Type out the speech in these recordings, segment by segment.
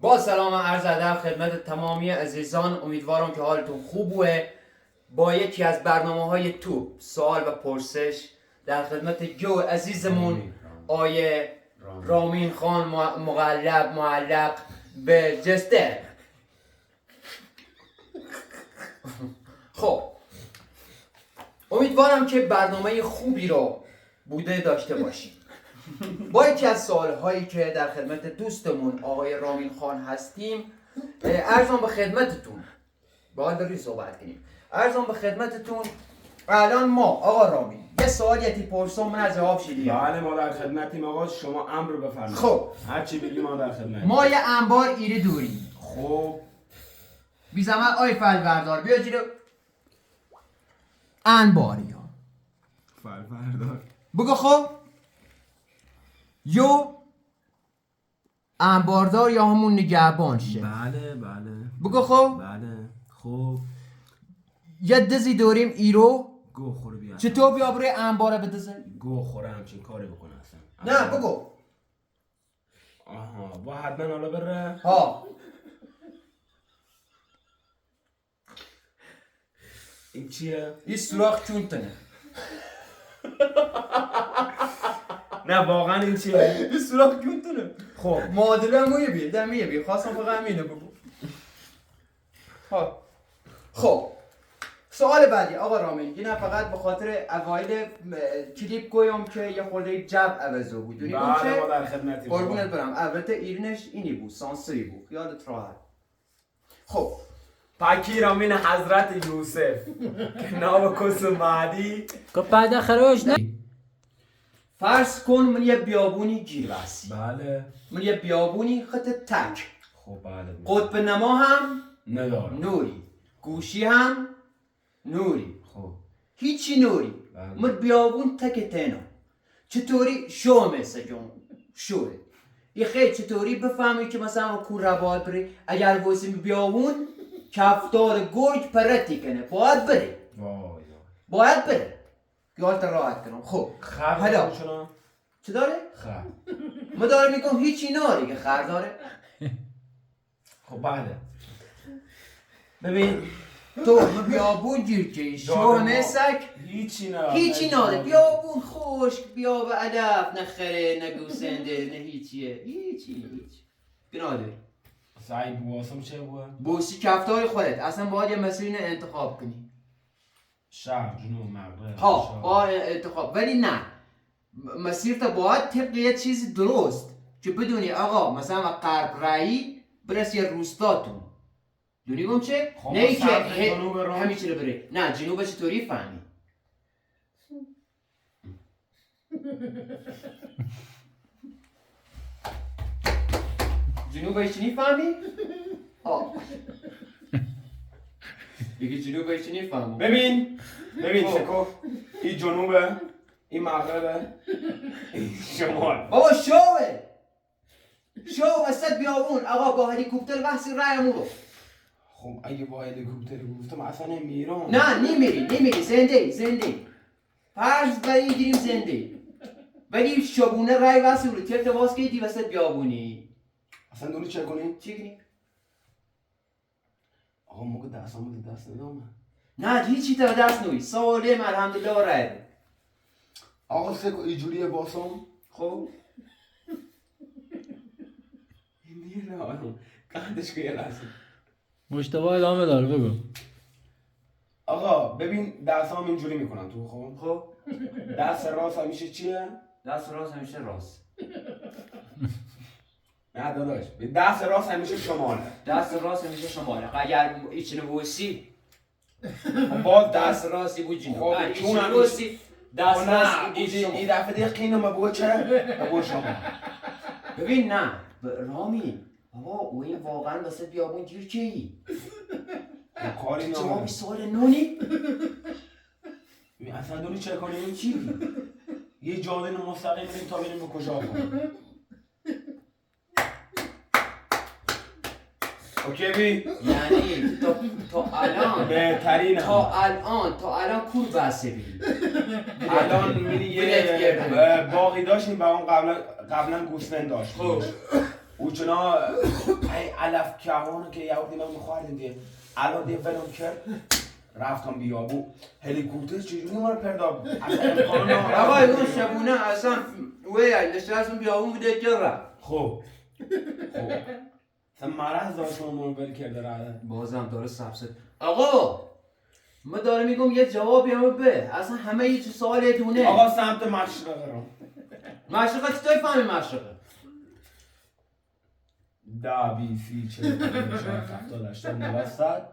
با سلام عرض ادب خدمت تمامی عزیزان، امیدوارم که حالتون خوب بوده. با یکی از برنامه‌های توپ سوال و پرسش در خدمت جو عزیزمون آیه رامین خان معلق به جسته. خب امیدوارم که برنامه خوبی رو بوده داشته باشیم. با یکی از سوال‌هایی که در خدمت دوستمون آقای رامین خان هستیم ارزم به خدمتتون باید بروی صحبت کنیم. ارزم به خدمتتون الان ما آقا رامین یه سوالیتی پرسم من از جواب شدیم. بله ما در خدمتیم آقا، شما امر بفرمایید. خب هر چی بگی ما در خدمت. ما یه انبار ایره دوریم. خب بی زحمت آی فل بردار بیا جلو. انباری ها بردار بگو. خب یو انباردار یا همون نگهبان شه. بله بگو. خب بله خب یه دزی دوریم ایرو گو خوره بیا. چطور بیا بروی انباره بدزه؟ گو خوره همچین کاری بکنه اصلا. نه بگو. آها با حتما حالا بره. ها این چیه؟ این سوراخ چونتنه. نه واقعا این چیه؟ این سوراخ چونتنه. خب معادله هم میبی دمیه بی خواستم فقط همینه بگو. خب سوال بعدی آقا رامین، نه فقط به خاطر اوایل کلیپ گویم که یه خورده جو عوضو بود. بله ما در خدمتیم. قربونت برم. البته ایرنش اینی بود، سانسری بود، خیالت راحت. خب پاکی رامین حضرت یوسف که نام کس معدی که بعد خراش نه. فرض کن من یه بیابونی گیر بستی. بله من یه بیابونی خط تک. خب بله قطب نما هم ندارم. نوری، گوشی هم نوری، خب هیچی نوری. بله. من بیابون تک تنها. چطوری شو مثل جون شوه یه خیلی چطوری بفهمی که مثلا کور را باید بری؟ اگر واسه بیابون کفتار گرگ پرتی کنه باید بری. وای باید بره. یالت راحت کنم. خب خر حالا شنا چه داره؟ خر. ما داره میگم هیچی ناری که خر داره. خب بله ببین تو بیابون گیر که شو مسک هیچی ناره. بیابون خشک، بیا به علف، نه خره نه گوسنده نه هیچیه. هیچی بنادر سعی بواسم چه بوه؟ بوسی کفتار خودت اصلا باید یه مسیرین انتخاب کنی. شرق جنوب مغرب. ها باید انتخاب، ولی نه مسیر تا باید طبق یه چیز درست که بدونی آقا مثلا غرب رایی برسی یه روستاتون. دونی گم چه؟ خب نه ای که سمت جنوب رو همین چی رو بره. نه جنوب چطوری فهمی؟ جنوب چی فهمی؟ دیگه جنوب چی نفهمم. ببین خب. شکو این جنوبه این مغربه این شمال. بابا شوه وسط بیابون آقا با هلیکوپتر بحثی رایمون رو. خب اگه با هلیکوپتر گفتم اصلا نمیرم. نه نمیری زنده فرض برای گیریم زنده، ولی شبونه رای واسه رو تلت باز که دی وسط بیابونی اصلا دونی چه کنیم؟ چی کنی؟ آقا موقع دستامو دست ندامه. نه هیچی تا دست نوی سالم الحمدلله رای. آقا سکو اینجوریه باسم. خب این دیگه نه آقا قندش که یه لحظه. مشتبه ادامه داره بگو. آقا ببین دستام اینجوری میکنم تو. خب دست راست همیشه چیه؟ دست راست همیشه راست. نه داداش دست راست همیشه شماله. دست راست همیشه شماله. اگر ایچ نبوسی باز دست راستی بود جنوب. خب، ایچ چون هم نبوسی دست نه راستی بود جنوب. این دفعه دیگه قینم بگو چرا؟ بگو شما. ببین نه رامین بابا او این واقعا واسه بیابون گیر چی؟ کاری جوابی نامه. سوال نونی؟ اصلا دونی چه کنیم؟ چی؟ یه جاده مستقیم بریم تا بریم به کجا کنیم. اوکی بی؟ یعنی تا الان بهترین تا الان کور بسته بی. الان میری یه باقی داشتیم با اون قبلا گوسفند داشتیم. خب او چنا علف کهانو که یه وقتی ما میخوردیم دیگه الان دیگه ولم کرد رفتم بیابو هلیکوپتر چجوری ما رو پرداب اصلا امکان آقا اون شبونه اصلا وی نشستم بیابون بوده که رفت. خب اصلا مرض داشت ما رو ول کرده رده بازم داره سبسه. آقا ما داره میگم یه جوابی همه به اصلا همه یه سوال دونه. آقا سمت مشرقه رو مشرقه چطوری فهمی مشرقه؟ 10 20 30 40 50 60 90 100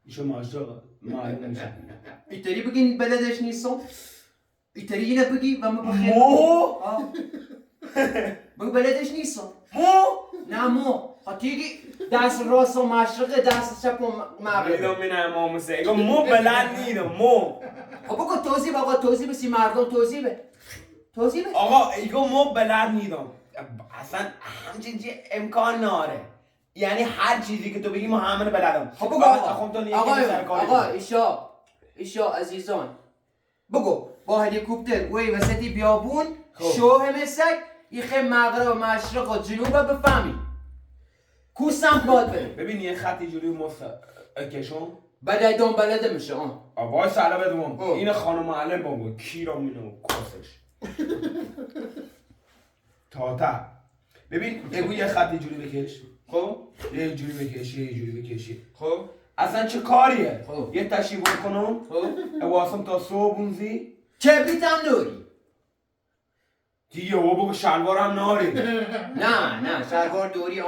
ایشو مشرقه معلوم میشه ایتری بگین بلدش نیستم. ایتری اینه بگی و ما بخیر مو بگو بلدش نیستم. مو نه مو خاطیگی دست راست و مشرقه دست چپ و مغربه. میدونم این امام حسین اگه مو بلند نیدم مو خب بگو توضیح به آقا توضیح بسی مردم توضیح به آقا ایگو مو بلند نیدم اصلا همچین چی امکان ناره یعنی هر چیزی که تو بگی ما همه رو بلدم خب بگو آقا ایشا عزیزان بگو با هلیکوپتر وی وسطی بیابون شوه مسک ایخه مغرب و مشرق و جنوب بفهمی کو سمت باید بره. ببین یه خطی جوری کشون بده دوم بلده میشه وای سلام بدوم این خانم معلم بابا کی را مینو کاسش تاتا ببین بگو یه خطی جوری بکش خب یه جوری بکشی خب اصلا چه کاریه خب یه تشریف کنم خب واسم تا صبح بونزی کبریت هم داری دیگه بابا شلوارم ناری نه شلوار دوری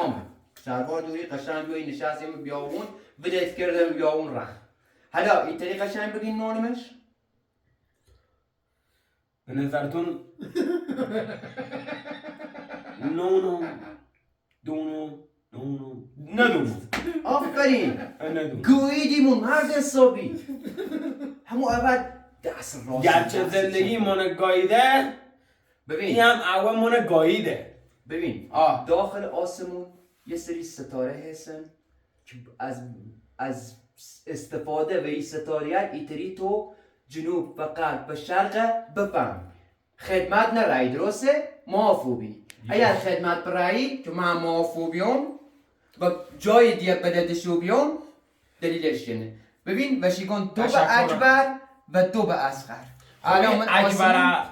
شلوار دوری قشنگ دوی نشستیم بیابون ولت کردم بیابون رخ حالا این طریق قشنگ بگین نونمش به نظرتون نونو دونو ندونو آفرین ندونو گویدیمون مرد حسابی همون اول دست راست گرچه زندگی من گاییده ببین این هم اول من گاییده ببین داخل آسمون یه سری ستاره هستن که از استفاده و این ستاره ایتری تو جنوب و غرب و شرق بفهم خدمت نرایی درسته؟ موافوبی اگر خدمت برایی که من موافوبیون و جای دیگه بلدشو بیون دلیلش اینه ببین وشیگون دو به اکبر و دو به اصغر اکبر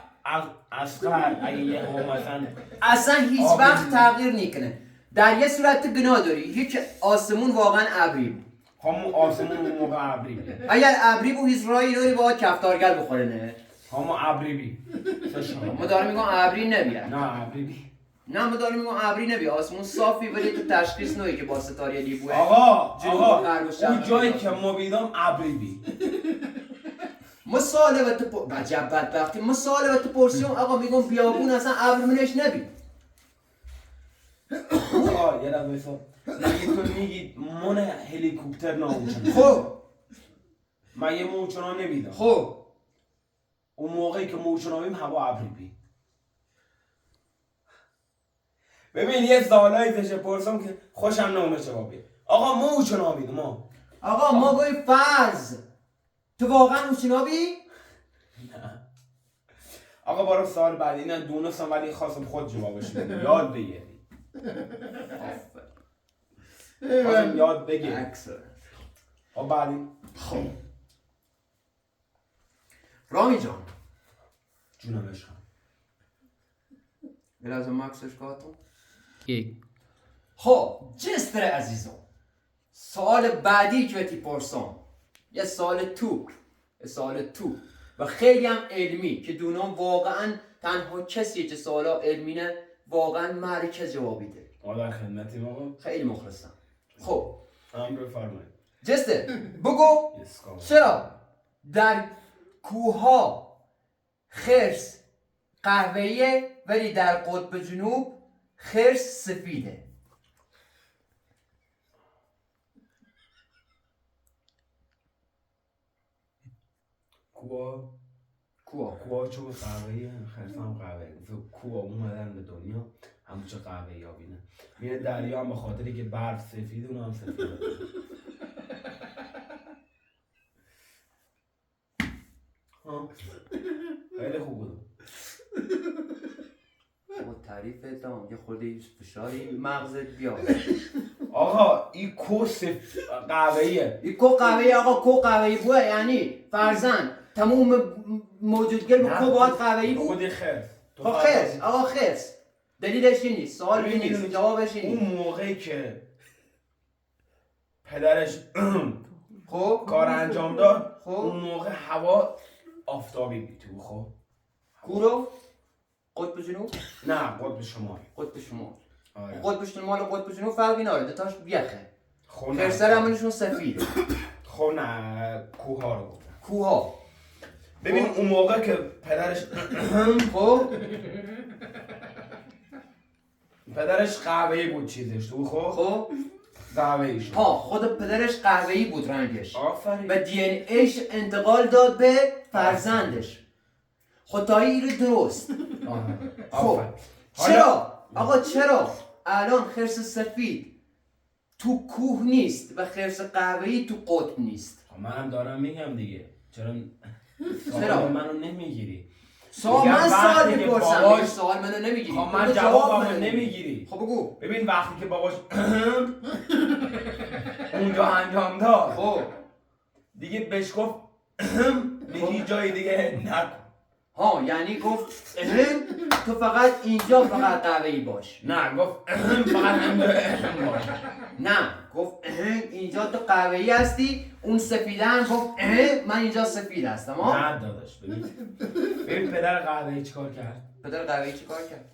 اصغر اگه یه مثلا اصلا هیچ وقت تغییر نکنه در یه صورت بنا داری هیچ آسمون واقعا ابری بود همون آسمون اون موقع ابری بود اگر ابری بود هیچ راهی داری با کفتارگر بخوره نه همون ابری بی ما داریم میگم ابری نمیاد نه ابری بی نه ما داریم میگم ابری نبی آسمون صافی ولی تو تشخیص نوعی که با ستاره لیبوه آقا اون جایی که ما بیدم ابری بی مساله و تو عجب بدبختی مساله و تو پرسیون آقا میگم بیابون اصلا ابر منش نبی آقا یه لحظه وایسا مگه تو میگی من هلیکوپتر ناموچنم خب مگه موچنا نمیدم خب اون موقعی که موچنامیم هوا ابری بی ببین یه سوالایی پیش پرسم که خوشم نمونه جوابی آقا موچنامید ما آقا ما گوی فرض تو واقعا موچنابی؟ نه آقا برای سوال بعدی نه دونستم ولی خواستم خود جوابش بدم یاد بگیری خواستم یاد بگیری خب بعدی خب رامی جان جونم عشقم یه لحظه مکسش کاتون یک خب جستر عزیزم سوال بعدی که تی پرسم یه سوال تو و خیلی هم علمی که دونم واقعا تنها کسیه که سوالا علمی نه واقعا مرکز جوابی ده در خدمتی بابا خیلی مخلصم خب امر بفرمایید جستر بگو چرا در کوها خرس قهوه‌ایه ولی در قطب جنوب خرس سفیده کوها چون قهوه‌ای خرس هم قهوه‌ای کوها اومدن به دنیا همچه قهوه‌ای ها بینه میره دریا هم به خاطری که برف سفید اون هم سفیده خیلی خوب بود تعریف دام یه خورده فشاری مغزت بیاد آقا این قهوه‌ایه. این کو قهوه‌ای آقا، کو قهوه‌ای بوه، یعنی فرزن تموم موجود گل کو باید قهوه‌ای بود. خودی خرس. خب خرس آقا، خرس دلیلش این نیست، سوال این نیست، جوابش این اون نیست. موقعی که پدرش خب کار انجام داد، خب. اون موقع هوا آفتابی بود تو. خب کو رو قطب جنوب، نه قطب شمال. قطب شمال. آره. قطب شمال و قطب جنوب فرقی نداره، دوتاش یخه. خب نه. خرسه همونشون سفیده. خب نه کوها رو گفتم. کوها. ببین اون موقع که پدرش خب پدرش قهوه‌ای بود چیزش تو. خب قهوه‌ای شد. خود پدرش قهوه‌ای بود رنگش آفرین. و دی ان ایش انتقال داد به فرزندش. خدایی رو درست. خب چرا آقا، چرا الان خرس سفید تو کوه نیست و خرس قهوه‌ای تو قطب نیست؟ منم دارم میگم دیگه. چرا منو نمیگیری؟ من سوال میگم میپرسم، سوال منو نمیگیری. خب من جوابمو نمیگیری. خب بگو. ببین وقتی که باباش اونجا انجام داد، خب دیگه بهش گفت دیگه جای دیگه نکن. یعنی گفت تو فقط اینجا فقط قهوه‌ای باش. نه گفت فقط همینجا باش. نه گفت اینجا تو قهوه‌ای هستی، اون سفیده هم گفت من اینجا سفید هستم. نه داداش ببین پدر قهوه‌ای چیکار کرد؟ پدر قهوه‌ای چیکار کرد؟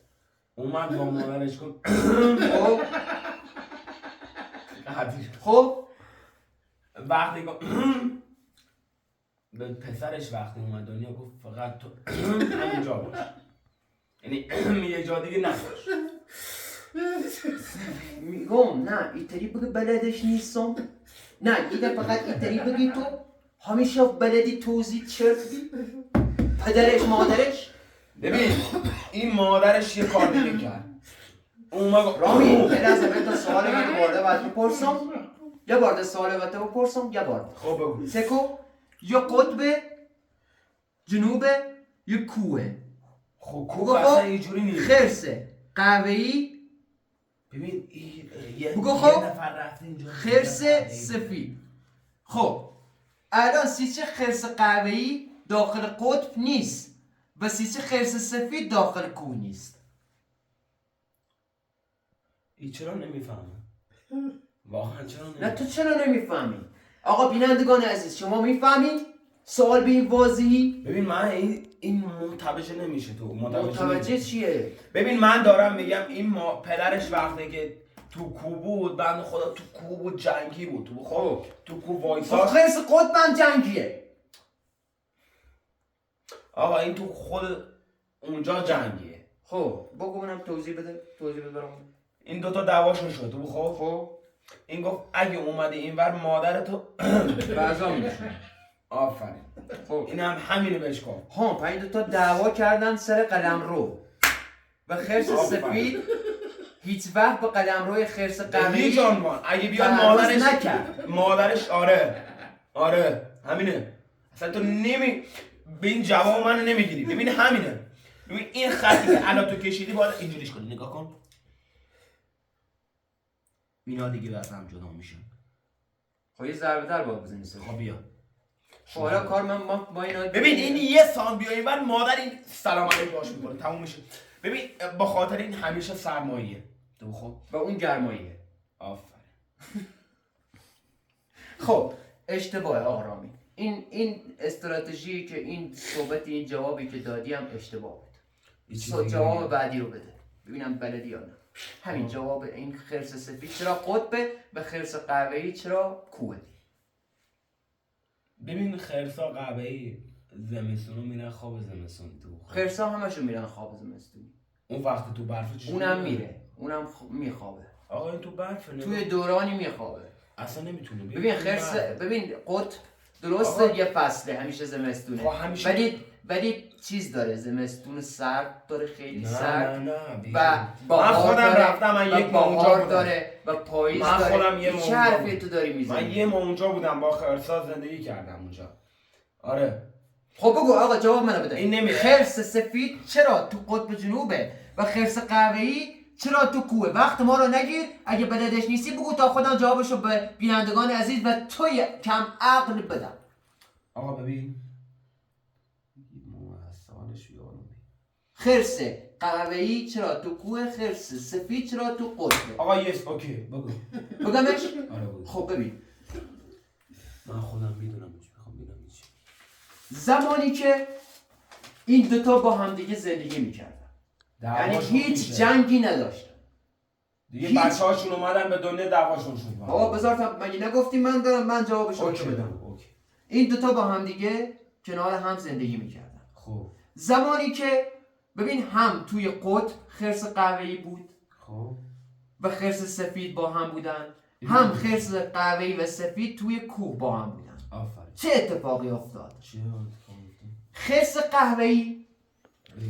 اومد با مادرش گفت خب وقتی گفت به پسرش وقتی اومد دنیا گفت فقط تو همینجا باش، یعنی یه جا دیگه نباش. میگم نه اینطوری بگه بلدش نیستم، نه اینه فقط اینطوری بگی تو همیشه بلدی توضیح چرت بگی. پدرش مادرش ببین این مادرش یه کار دیگه کرد. اومد رامی یه لحظه بهت سوال یه بارده باید بپرسم، یه بارده سوال باید بپرسم، یه بارده. خب بگو. سکو یا قطب جنوب یا کوه. خب کوه اصلا اینجوری نیست. خرسه قهوه‌ای. ببین یه نفر رفته اینجا خرس سفید. خب الان سیچه خرس قهوه‌ای داخل قطب نیست و سیچه خرس سفید داخل کوه نیست. این چرا نمیفهمم؟ واقعا چرا نمیفهمم؟ نه تو چرا نمیفهمی؟ آقا بینندگان عزیز شما میفهمید؟ سوال به این واضحی؟ ببین من این متوجه نمیشه. تو متوجه چیه؟ ببین من دارم میگم این پدرش وقتی که تو کوه بود، بنده خدا تو کوه بود، جنگی بود. تو کوه وایساد. خرس قطب جنگیه. آقا این تو خود اونجا جنگیه. خب بگو منم توضیح بده برام. این دوتا دعواشون شد. خب این گفت اگه اومدی اینور مادرتو بعضا میشه. آفرین. خب این هم همینو بهش گفت. پنج دوتا دعوا کردن سر قلمرو و خرس سفید هیچ وقت به قلمروی خرس قهوه‌ای هیچ عنوان اگه بیاد مادرش نکرد. مادرش آره همینه. اصلا تو به این جواب منو نمیگیری. ببین همینه. ببین این خطی که الان تو کشیدی باید اینجوریش کنی. نگاه کن. اینا دیگه از هم جدا میشن. خب یه ضربه در باید بزنی سر. خب بیا. حالا کار من با اینا ببین این یه سال بیایی بعد مادر این سلام علیک باش میکنه تموم میشه. ببین با خاطر این همیشه سرماییه. تو خب و اون گرماییه. آفرین. خب اشتباهه آقا رامی. این استراتژی که این صحبت این جوابی که دادی هم اشتباه بود. جواب بعدی رو بده ببینم بلدی یا نه. همین جواب این خرس سفید چرا قطبه و خرس قهوه‌ای چرا کوه. ببین خرسا قهوه‌ای زمستونو میرن خواب زمستون تو. خرسا همشون میرن خواب زمستونی. اون وقت تو برف چجوری؟ اونم میره. اونم میخوابه. آقا این تو برف نه. توی دورانی میخوابه. اصلا نمیتونه. ببین خرس ببین قطب درسته یه فصله همیشه زمستونه. ولی چیز داره زمستون سرد داره خیلی سرد. نه و من خودم رفتم من یک ماه اونجا بودم. داره و پاییز من داره. خودم یه چه حرفی تو داری میزنی؟ من یه ماه اونجا بودم با خرسا زندگی کردم اونجا. آره. خب بگو آقا جواب منو بده. این نمیره. خرس سفید چرا تو قطب جنوبه و خرس قهوه‌ای چرا تو کوه؟ وقت ما رو نگیر. اگه بلدش نیستی بگو تا خودم جوابشو به بینندگان عزیز و توی کم عقل بدم. آقا ببین سوالش یادم خرس قهوه‌ای چرا تو کوه؟ خرس سفید چرا تو قطبه؟ آقا یس اوکی بگو. بگمش؟ آره بگو. خب ببین، من خودم میدونم میخوام ببینم چی. زمانی که این دوتا با همدیگه زندگی میکردن، یعنی هیچ جنگی نداشتن. دیگه هیچ- بچه‌هاشون اومدن به دنیا دعواشون شد. آقا بذار تا مگه نگفتیم من دارم من جوابشو اوکی بدم. اوکی. این دوتا با همدیگه کنار هم زندگی میکردن. خب زمانی که ببین هم توی قطب خرس قهوه‌ای بود خب و خرس سفید با هم بودن، هم خرس قهوه‌ای و سفید توی کوه با هم بودن. آفرین. چه اتفاقی افتاد؟ چی اتفاقی؟ خرس قهوه‌ای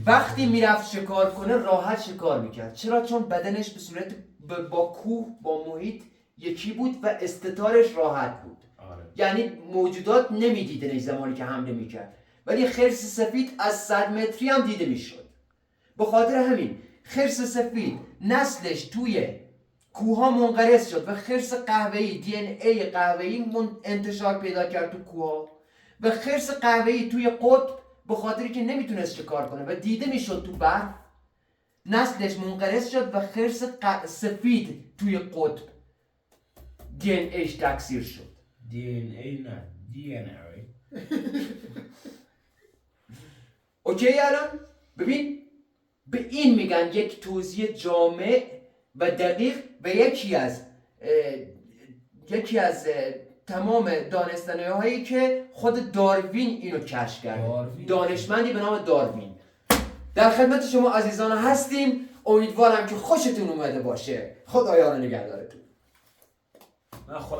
وقتی میرفت شکار کنه راحت شکار میکرد. چرا؟ چون بدنش به صورت با کوه با محیط یکی بود و استتارش راحت بود. آره. یعنی موجودات نمیدیدنش زمانی که حمله میکرد. ولی خرس سفید از 100 متری هم دیده میشد. به خاطر همین خرس سفید نسلش توی کوها منقرض شد و خرس قهوه‌ای DNA قهوه‌ای انتشار پیدا کرد تو کوها و خرس قهوه‌ای توی قطب به خاطری که نمیتونست شکار کنه و دیده میشد تو برف نسلش منقرض شد و خرس سفید توی قطب DNAش تکثیر شد. DNA نه DNA. اوکی الان؟ ببین به این میگن یک توضیح جامع و دقیق و یکی از تمام دانستنی هایی که خود داروین اینو کشف کرده. داروین؟ دانشمندی به نام داروین. در خدمت شما عزیزان هستیم. امیدوارم که خوشتون اومده باشه. خدایا رو نگهدارتون. من خودم